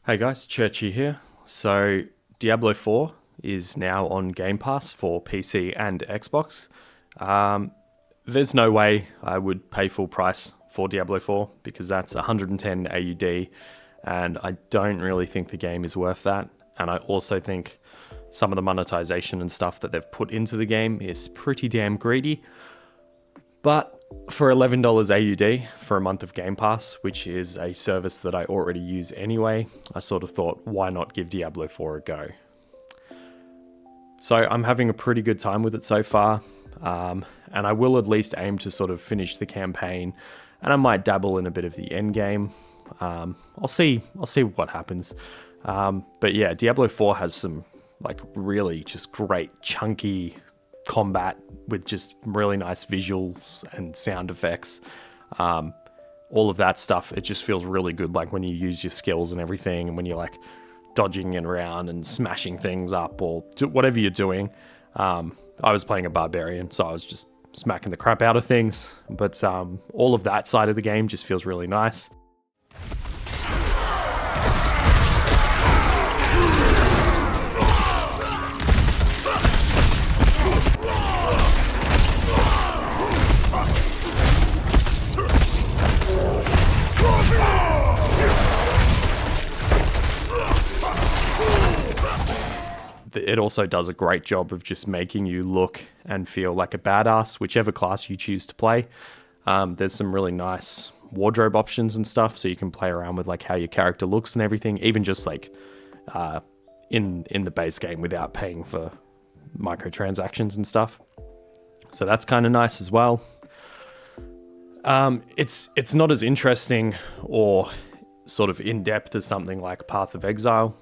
Hey guys, Churchy here. So, Diablo 4 is now on Game Pass for PC and Xbox. There's no way I would pay full price for Diablo 4 because that's 110 AUD, and I don't really think the game is worth that. And I also think some of the monetization and stuff that they've put into the game is pretty damn greedy. But for $11 AUD for a month of Game Pass, which is a service that I already use anyway, I sort of thought, why not give Diablo 4 a go? So I'm having a pretty good time with it so far, and I will at least aim to sort of finish the campaign, and I might dabble in a bit of the end game. I'll see what happens. But yeah, Diablo 4 has some like really just great chunky combat with just really nice visuals and sound effects. All of that stuff, it just feels really good, like when you use your skills and everything, and when you're like dodging it around and smashing things up or whatever you're doing. I was playing a barbarian, so I was just smacking the crap out of things, but all of that side of the game just feels really nice. It also does a great job of just making you look and feel like a badass, whichever class you choose to play. There's some really nice wardrobe options and stuff, so you can play around with like how your character looks and everything, even just like in the base game without paying for microtransactions and stuff. So that's kind of nice as well. It's not as interesting or sort of in-depth as something like Path of Exile.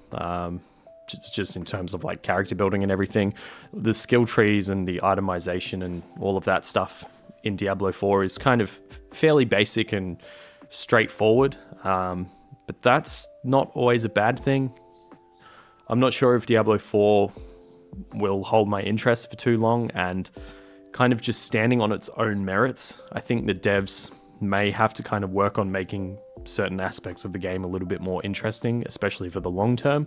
Just in terms of like character building and everything. The skill trees and the itemization and all of that stuff in Diablo 4 is kind of fairly basic and straightforward, but that's not always a bad thing. I'm not sure if Diablo 4 will hold my interest for too long, and kind of just standing on its own merits, I think the devs may have to kind of work on making certain aspects of the game a little bit more interesting, especially for the long term.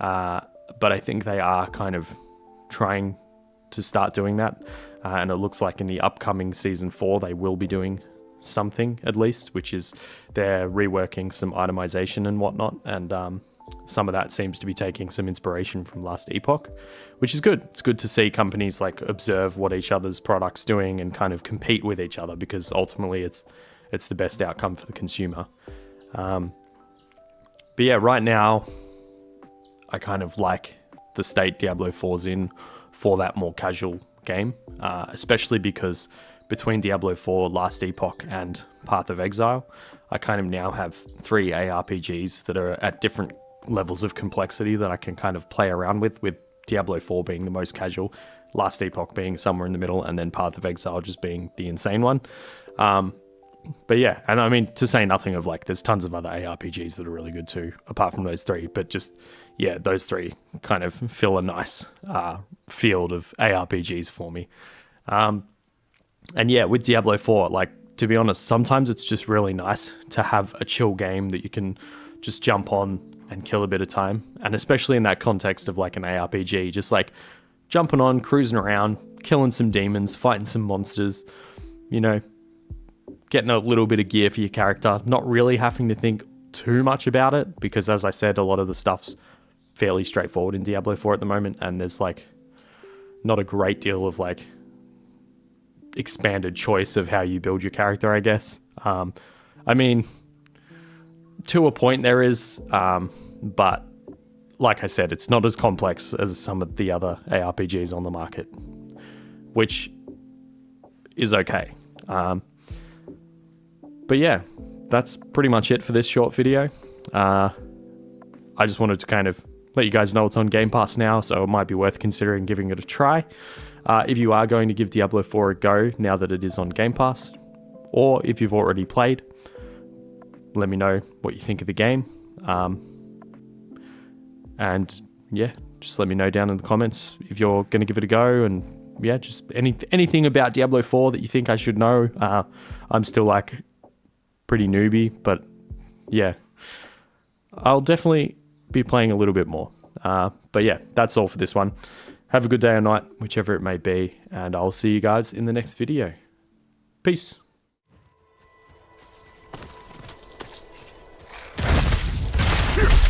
But I think they are kind of trying to start doing that. And it looks like in the upcoming Season 4, they will be doing something at least, which is they're reworking some itemization and whatnot. And some of that seems to be taking some inspiration from Last Epoch, which is good. It's good to see companies like observe what each other's product's doing and kind of compete with each other, because ultimately it's the best outcome for the consumer. But yeah, right now, I kind of like the state Diablo 4's in for that more casual game, especially because between Diablo 4, Last Epoch, and Path of Exile, I kind of now have 3 ARPGs that are at different levels of complexity that I can kind of play around with Diablo 4 being the most casual, Last Epoch being somewhere in the middle, and then Path of Exile just being the insane one. But yeah, and I mean, to say nothing of like, there's tons of other ARPGs that are really good too, apart from those 3, but just, yeah, those 3 kind of fill a nice field of ARPGs for me. And yeah, with Diablo 4, like, to be honest, sometimes it's just really nice to have a chill game that you can just jump on and kill a bit of time. And especially in that context of like an ARPG, just like jumping on, cruising around, killing some demons, fighting some monsters, you know, getting a little bit of gear for your character, not really having to think too much about it, because as I said, a lot of the stuff's fairly straightforward in Diablo 4 at the moment, and there's like not a great deal of like expanded choice of how you build your character, I guess. I mean, to a point there is, but like I said, it's not as complex as some of the other ARPGs on the market, which is okay. But yeah, that's pretty much it for this short video. I just wanted to kind of let you guys know it's on Game Pass now, so it might be worth considering giving it a try. If you are going to give Diablo 4 a go now that it is on Game Pass, or if you've already played, let me know what you think of the game. And yeah, just let me know down in the comments if you're going to give it a go, and yeah, just anything about Diablo 4 that you think I should know. I'm still like pretty newbie, but yeah, I'll definitely be playing a little bit more. But yeah, that's all for this one. Have a good day or night, whichever it may be, and I'll see you guys in the next video. Peace. Here.